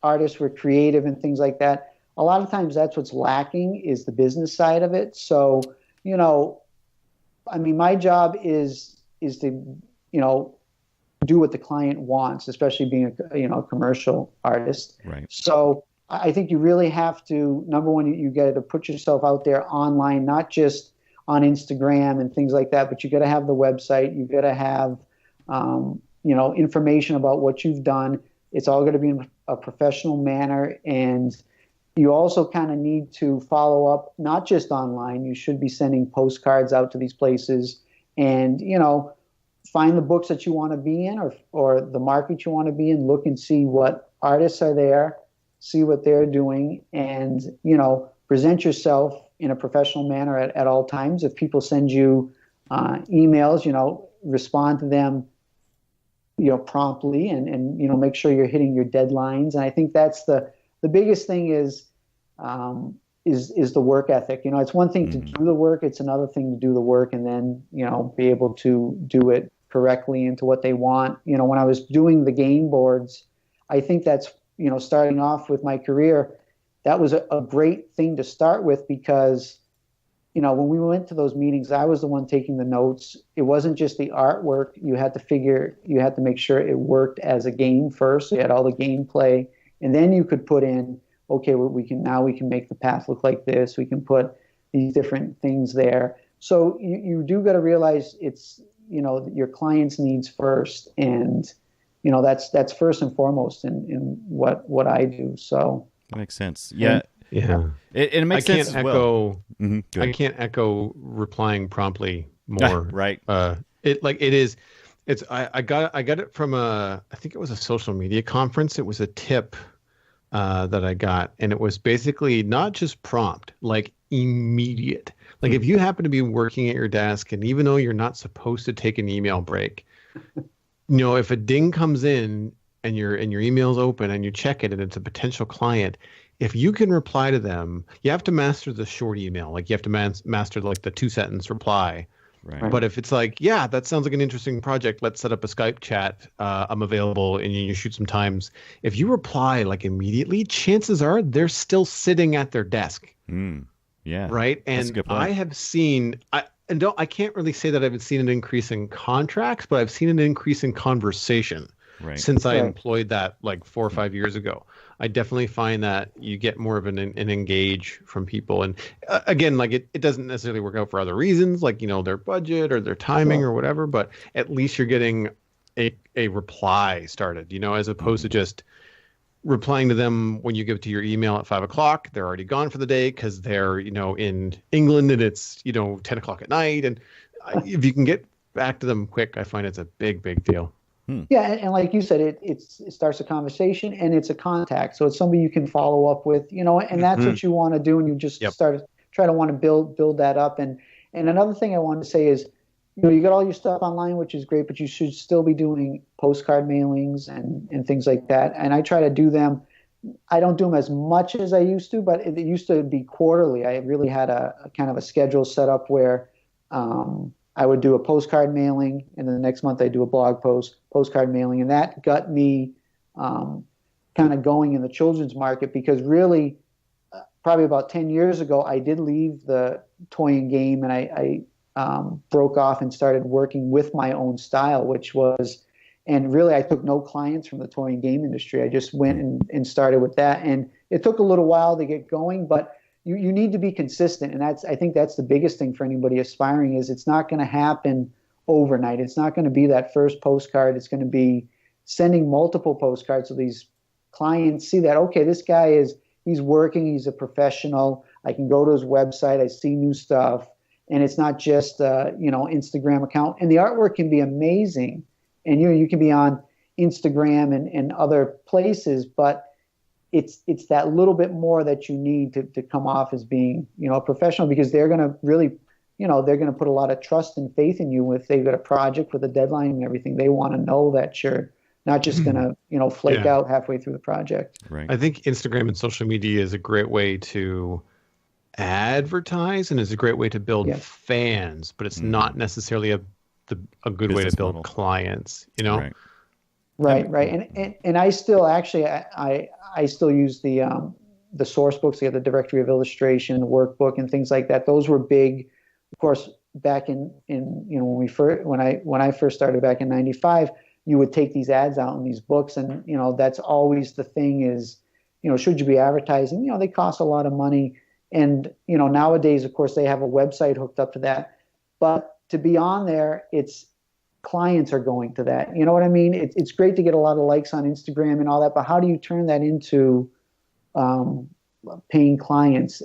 artists, we're creative and things like that, a lot of times that's what's lacking is the business side of it. So, I mean, my job is to, do what the client wants, especially being a commercial artist. Right. So I think you really have to, number one, you got to put yourself out there online, not just on Instagram and things like that, but you got to have the website. You got to have, information about what you've done. It's all going to be in a professional manner. And you also kind of need to follow up, not just online. You should be sending postcards out to these places and, find the books that you want to be in or the market you want to be in. Look and see what artists are there, see what they're doing, and, present yourself in a professional manner at all times. If people send you emails, respond to them, promptly and make sure you're hitting your deadlines. And I think that's the biggest thing is the work ethic. It's one thing to do the work. It's another thing to do the work and then, be able to do it correctly into what they want. When I was doing the game boards, I think that's, starting off with my career, that was a great thing to start with because, when we went to those meetings, I was the one taking the notes. It wasn't just the artwork. You had to make sure it worked as a game first. You had all the gameplay, and then you could put in, okay, we can make the path look like this. We can put these different things there. So you do got to realize it's, your client's needs first. And, that's first and foremost in what I do. So that makes sense. Yeah. Yeah. It makes sense as well. I can't echo replying promptly more. Right. I got it from I think it was a social media conference. It was a tip that I got, and it was basically not just prompt, like immediate. Like if you happen to be working at your desk, and even though you're not supposed to take an email break, if a ding comes in and your email's open and you check it and it's a potential client, if you can reply to them, you have to master the short email. Like you have to master like the 2-sentence reply. Right. But if it's like, yeah, that sounds like an interesting project, let's set up a Skype chat. I'm available, and you shoot some times. If you reply like immediately, chances are they're still sitting at their desk. Yeah. Right. And I have seen, I can't really say that I've seen an increase in contracts, but I've seen an increase in conversation since I employed that like 4 or 5 years ago. I definitely find that you get more of an engage from people. And again, like it doesn't necessarily work out for other reasons, like, their budget or their timing or whatever, but at least you're getting a reply started, as opposed to just replying to them when you give it to your email at 5 o'clock. They're already gone for the day because they're, in England and it's, 10 o'clock at night. And if you can get back to them quick, I find it's a big, big deal. Yeah, and like you said, it starts a conversation and it's a contact. So it's somebody you can follow up with, and that's what you want to do. And you just try to want to build that up. And another thing I wanted to say is, you got all your stuff online, which is great, but you should still be doing postcard mailings and things like that. And I try to do them. I don't do them as much as I used to, but it used to be quarterly. I really had a kind of a schedule set up where I would do a postcard mailing, and then the next month I do a blog postcard mailing, and that got me kind of going in the children's market because really, probably about 10 years ago, I did leave the toy and game, and I broke off and started working with my own style, and really I took no clients from the toy and game industry. I just went and started with that. And it took a little while to get going, but you need to be consistent. And I think that's the biggest thing for anybody aspiring is it's not going to happen overnight. It's not going to be that first postcard. It's going to be sending multiple postcards so these clients see that, okay, this guy he's working, he's a professional. I can go to his website, I see new stuff, and it's not just Instagram account. And the artwork can be amazing, and you can be on Instagram and other places, but it's that little bit more that you need to come off as being a professional, because they're going to really they're going to put a lot of trust and faith in you. If they've got a project with a deadline and everything, they want to know that you're not just going to flake out halfway through the project. Right. I think Instagram and social media is a great way to advertise, and is a great way to build fans, but it's not necessarily a good way to build clients. Right. And I still I still use the source books. You have the Directory of Illustration, the workbook, and things like that. Those were big, of course, back in when I first started back in '95. You would take these ads out in these books, and that's always the thing is, should you be advertising? They cost a lot of money, and nowadays, of course, they have a website hooked up to that. But to be on there, it's clients are going to that. You know what I mean? It's great to get a lot of likes on Instagram and all that, but how do you turn that into paying clients?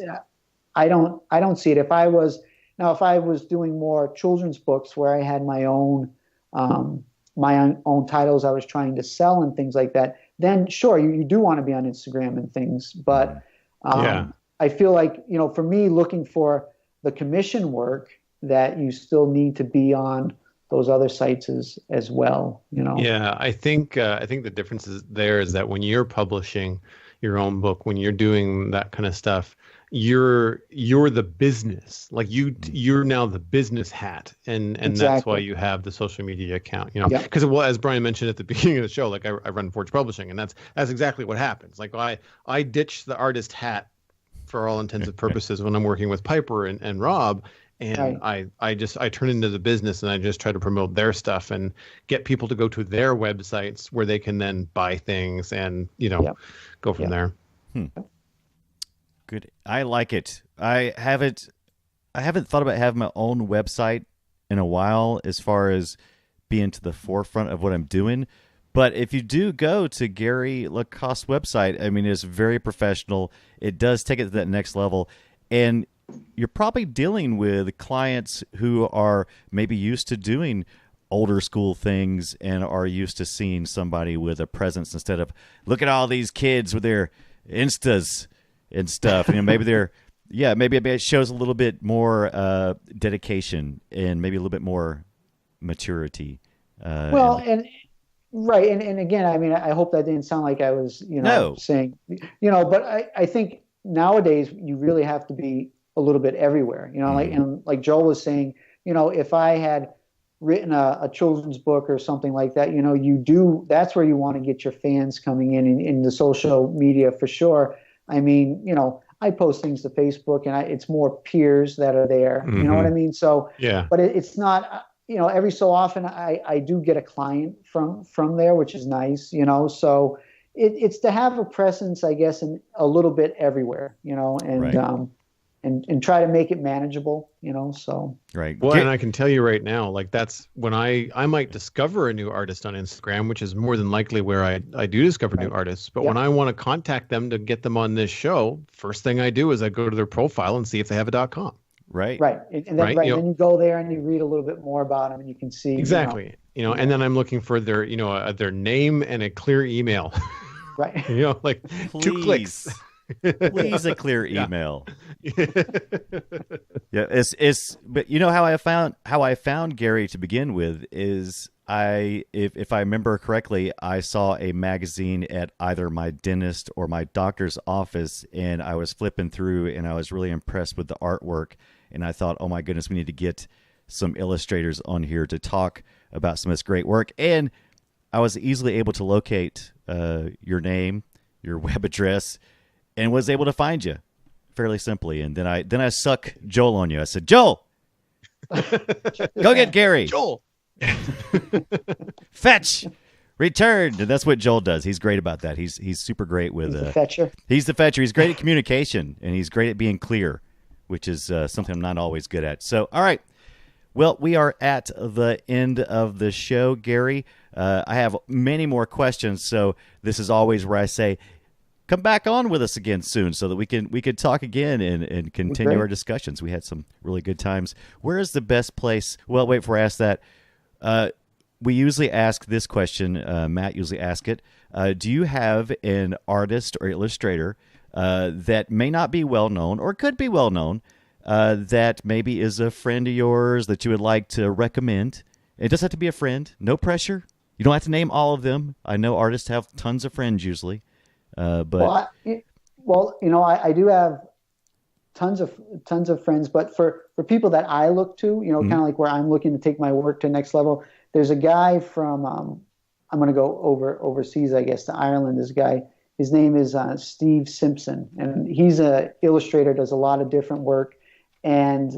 I don't see it. If I was doing more children's books where I had my own titles I was trying to sell and things like that, then sure, you do want to be on Instagram and things. But I feel like, for me, looking for the commission work, that you still need to be on those other sites as well. Yeah, I think the difference is that when you're publishing your own book, when you're doing that kind of stuff, you're the business. Like you're now the business hat, and Exactly. That's why you have the social media account. Because as Brian mentioned at the beginning of the show, like I run Forge Publishing, and that's exactly what happens. Like I ditch the artist hat for all intents and purposes when I'm working with Piper and Rob. And right. I turn into the business, and I just try to promote their stuff and get people to go to their websites where they can then buy things and, go from there. Good. I like it. I haven't thought about having my own website in a while as far as being to the forefront of what I'm doing. But if you do go to Gary LaCoste's website, I mean, it's very professional. It does take it to that next level. And you're probably dealing with clients who are maybe used to doing older school things and are used to seeing somebody with a presence instead of look at all these kids with their Instas and stuff. Maybe maybe it shows a little bit more dedication and maybe a little bit more maturity. And again, I mean, I hope that didn't sound like I was, saying, but I think nowadays you really have to be a little bit everywhere, like Joel was saying, if I had written a children's book or something like that, that's where you want to get your fans coming in the social media for sure. I mean, I post things to Facebook, and it's more peers that are there. You know what I mean? So, yeah, but it's not, every so often I do get a client from there, which is nice, so it's to have a presence, I guess, in a little bit everywhere, and, right. And try to make it manageable, so. Right. Well, and I can tell you right now, like that's when I might discover a new artist on Instagram, which is more than likely where I do discover new artists. But when I want to contact them to get them on this show, first thing I do is I go to their profile and see if they have a .com. Right. Right. And then, then you go there and you read a little bit more about them, and you can see. Exactly. And then I'm looking for their, their name and a clear email. Right. Like Please. 2 clicks. Please, a clear email. It's but how I found Gary to begin with is if I remember correctly, I saw a magazine at either my dentist or my doctor's office, and I was flipping through, and I was really impressed with the artwork, and I thought, oh my goodness, we need to get some illustrators on here to talk about some of this great work. And I was easily able to locate your name, your web address, and was able to find you fairly simply. And then I suck Joel on you. I said, Joel, Go get Gary. Joel. Fetch. Returned. And that's what Joel does. He's great about that. He's super great with the fetcher. He's the fetcher. He's great at communication, and he's great at being clear, which is something I'm not always good at. So, all right. Well, we are at the end of the show, Gary. I have many more questions, so this is always where I say, come back on with us again soon so that we could talk again and continue our discussions. We had some really good times. Where is the best place? Well, wait, before I ask that, we usually ask this question. Matt usually asks it. Do you have an artist or illustrator that may not be well-known or could be well-known that maybe is a friend of yours that you would like to recommend? It doesn't have to be a friend. No pressure. You don't have to name all of them. I know artists have tons of friends usually. But I do have tons of friends, but for people that I look to, kind of like where I'm looking to take my work to the next level, there's a guy from, I'm going to go overseas, I guess, to Ireland. This guy, his name is Steve Simpson, and he's an illustrator, does a lot of different work, and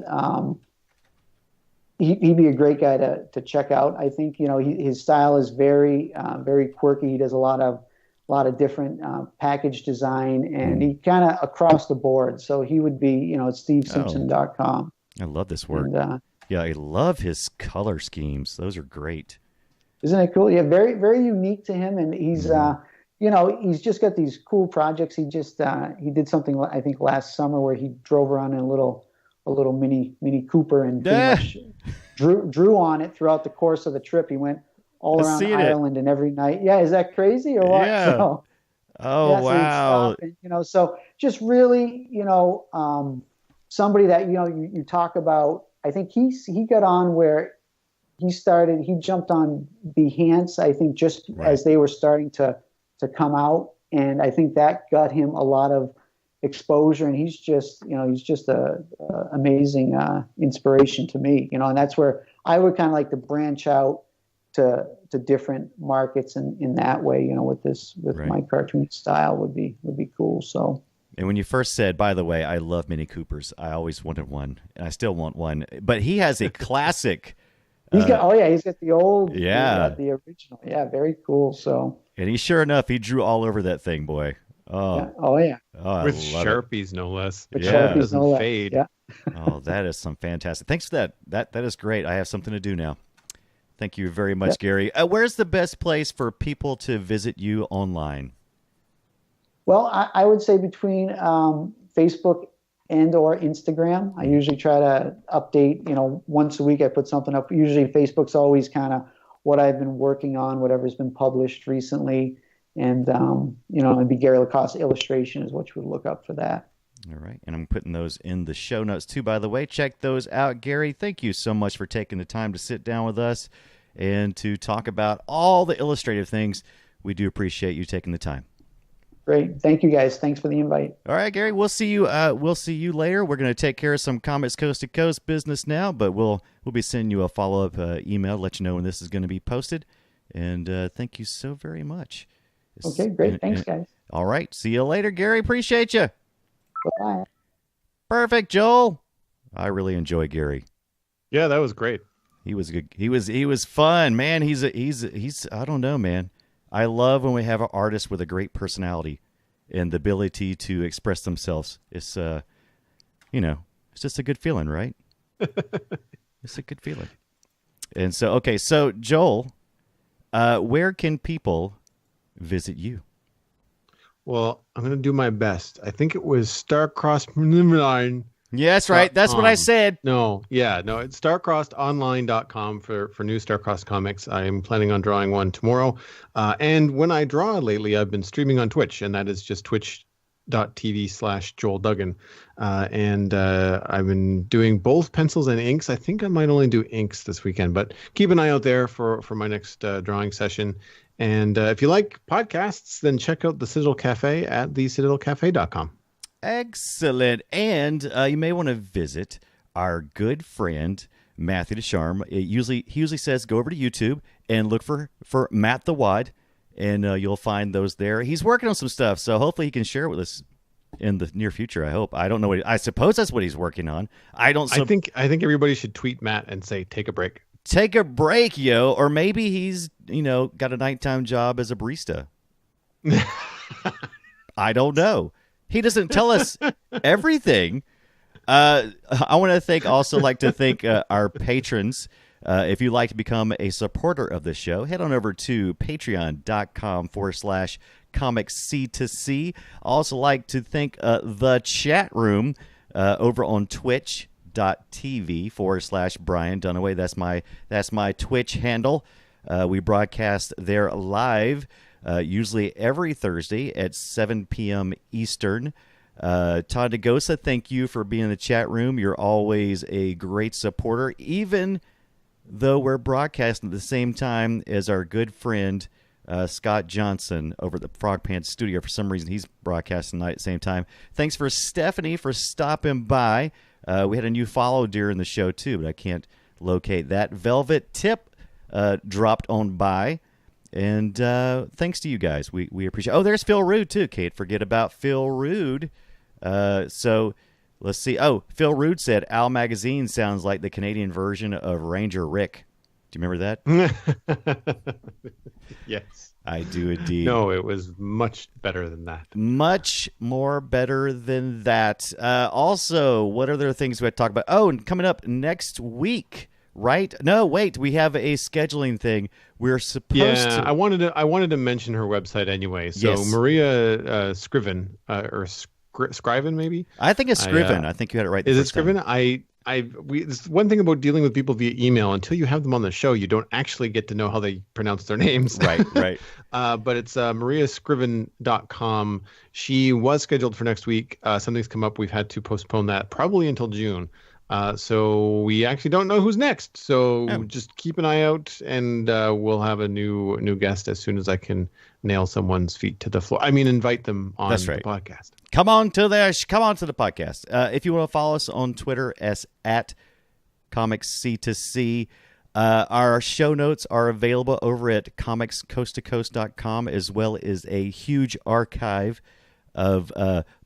he'd be a great guy to check out. I think, his style is very quirky. He does a lot of different package design, and he kind of across the board. So he would be, at stevesimpson.com. I love this work. And, yeah, I love his color schemes. Those are great. Isn't it cool? Yeah, very, very unique to him. And he's, he's just got these cool projects. He just, he did something, I think, last summer where he drove around in a little Mini Cooper and pretty much drew on it throughout the course of the trip. He went all around Ireland and every night. Yeah, is that crazy or what? Yeah. So, wow. And, so just really, somebody that, you talk about. I think he got on where he jumped on Behance, I think, just as they were starting to come out. And I think that got him a lot of exposure. And he's just a amazing inspiration to me, and that's where I would kind of like to branch out to different markets in that way, with my cartoon style would be cool. So. And when you first said, by the way, I love Mini Coopers, I always wanted one, and I still want one. But he has a classic. He's got the old, the original. Yeah, very cool. So. And he sure enough, he drew all over that thing, boy. Oh, yeah. Oh yeah. Oh, with Sharpies, no less. With Sharpies, doesn't no less. fade. Yeah. Oh, that is some fantastic. Thanks for that. That is great. I have something to do now. Thank you very much, Gary. Where's the best place for people to visit you online? Well, I would say between Facebook and or Instagram. I usually try to update, once a week I put something up. Usually Facebook's always kind of what I've been working on, whatever's been published recently. And, it'd be Gary LaCoste illustration is what you would look up for that. All right. And I'm putting those in the show notes too, by the way. Check those out. Gary, thank you so much for taking the time to sit down with us and to talk about all the illustrative things. We do appreciate you taking the time. Great. Thank you, guys. Thanks for the invite. All right, Gary. We'll see you. We'll see you later. We're going to take care of some Comics Coast to Coast business now, but we'll be sending you a follow-up email, let you know when this is going to be posted. And thank you so very much. Okay, great. Thanks, guys. All right. See you later, Gary. Appreciate you. Bye. Perfect, Joel. I really enjoy Gary. Yeah, that was great. He was good. He was fun, man. He's I don't know, man. I love when we have an artist with a great personality and the ability to express themselves. It's it's just a good feeling, right? It's a good feeling. And so, okay, so Joel, where can people visit you? Well, I'm going to do my best. I think it was Starcrossed. Yes, right. That's what I said. It's starcrossedonline.com for new Starcrossed comics. I'm planning on drawing one tomorrow. And when I draw lately, I've been streaming on Twitch, and that is just twitch.tv/Joel Duggan. And I've been doing both pencils and inks. I think I might only do inks this weekend, but keep an eye out there for my next drawing session. And if you like podcasts, then check out the Citadel Cafe at thecitadelcafe.com. Excellent. And you may want to visit our good friend, Matthew DeSharm. He usually says go over to YouTube and look for Matt the Wad, and you'll find those there. He's working on some stuff, so hopefully he can share it with us in the near future. I hope. I don't know I suppose that's what he's working on. I think everybody should tweet Matt and say, take a break. Take a break, yo. Or maybe he's, got a nighttime job as a barista. I don't know. He doesn't tell us everything. I want to thank our patrons. If you'd like to become a supporter of the show, head on over to patreon.com/comics C2C. I also like to thank the chat room over on twitch.tv/Brian Dunaway. That's my Twitch handle. We broadcast there live, usually every Thursday at 7 p.m. Eastern. Todd DeGosa, thank you for being in the chat room. You're always a great supporter, even though we're broadcasting at the same time as our good friend Scott Johnson over at the Frog Pants Studio. For some reason, he's broadcasting tonight at the same time. Thanks for Stephanie for stopping by. We had a new follow during the show, too, but I can't locate that. Velvet Tip dropped on by. And thanks to you guys. We appreciate it. Oh, there's Phil Rude, too. Can't forget about Phil Rude. So let's see. Oh, Phil Rude said, Al Magazine sounds like the Canadian version of Ranger Rick. Do you remember that? Yes. I do indeed. No, it was much better than that. Much more better than that. Also, what other things we had to talk about? Oh, and coming up next week. Right? No, wait. We have a scheduling thing. We're supposed to. I wanted to mention her website anyway. So yes. Maria Scriven or Scriven maybe. I think it's Scriven. I think you had it right. Is it Scriven? This one thing about dealing with people via email. Until you have them on the show, you don't actually get to know how they pronounce their names. Right. But it's mariascriven.com. She was scheduled for next week. Something's come up. We've had to postpone that probably until June. So we actually don't know who's next. So just keep an eye out, and we'll have a new guest as soon as I can nail someone's feet to the floor. I mean, invite them on the podcast. Come on to the podcast. If you want to follow us on Twitter as at comicsc2c. Our show notes are available over at comicscoasttocoast.com, as well as a huge archive of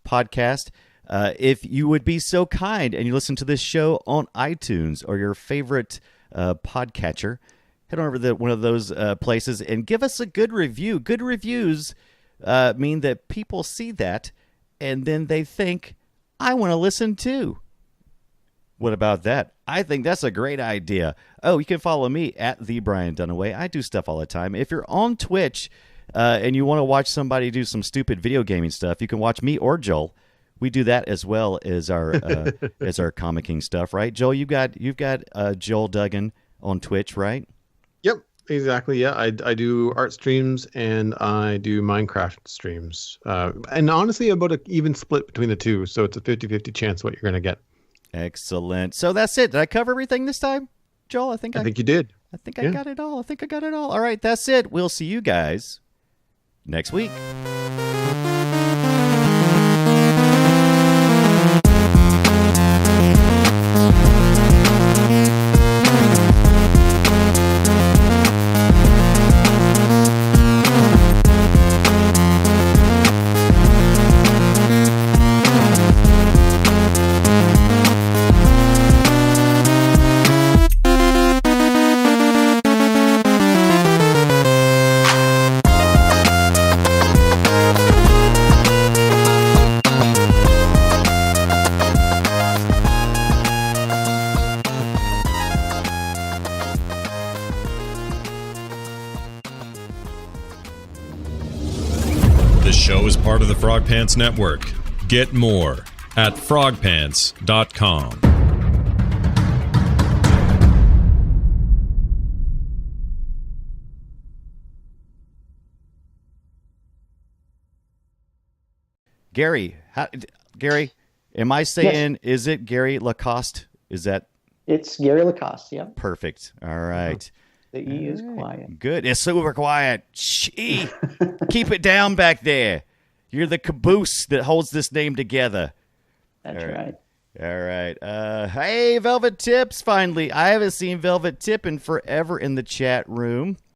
podcasts. If you would be so kind and you listen to this show on iTunes or your favorite podcatcher, head on over to one of those places and give us a good review. Good reviews mean that people see that and then they think, I want to listen too. What about that? I think that's a great idea. Oh, you can follow me at the Brian Dunaway. I do stuff all the time. If you're on Twitch and you want to watch somebody do some stupid video gaming stuff, you can watch me or Joel. We do that as well as our comicking stuff, right? Joel, you've got Joel Duggan on Twitch, right? Yep, exactly. Yeah, I do art streams and I do Minecraft streams. And honestly, about an even split between the two. So it's a 50-50 chance what you're going to get. Excellent. So that's it. Did I cover everything this time, Joel? I think you did. I think I got it all. All right, that's it. We'll see you guys next week. Part of the Frog Pants Network. Get more at frogpants.com. Gary, am I saying, yes. Is it Gary LaCoste? Is that? It's Gary LaCoste, yeah. Perfect. All right. The E is quiet. Good. It's super quiet. Shh. Keep it down back there. You're the caboose that holds this name together. That's right. All right. Hey, Velvet Tips, finally. I haven't seen Velvet Tip in forever in the chat room.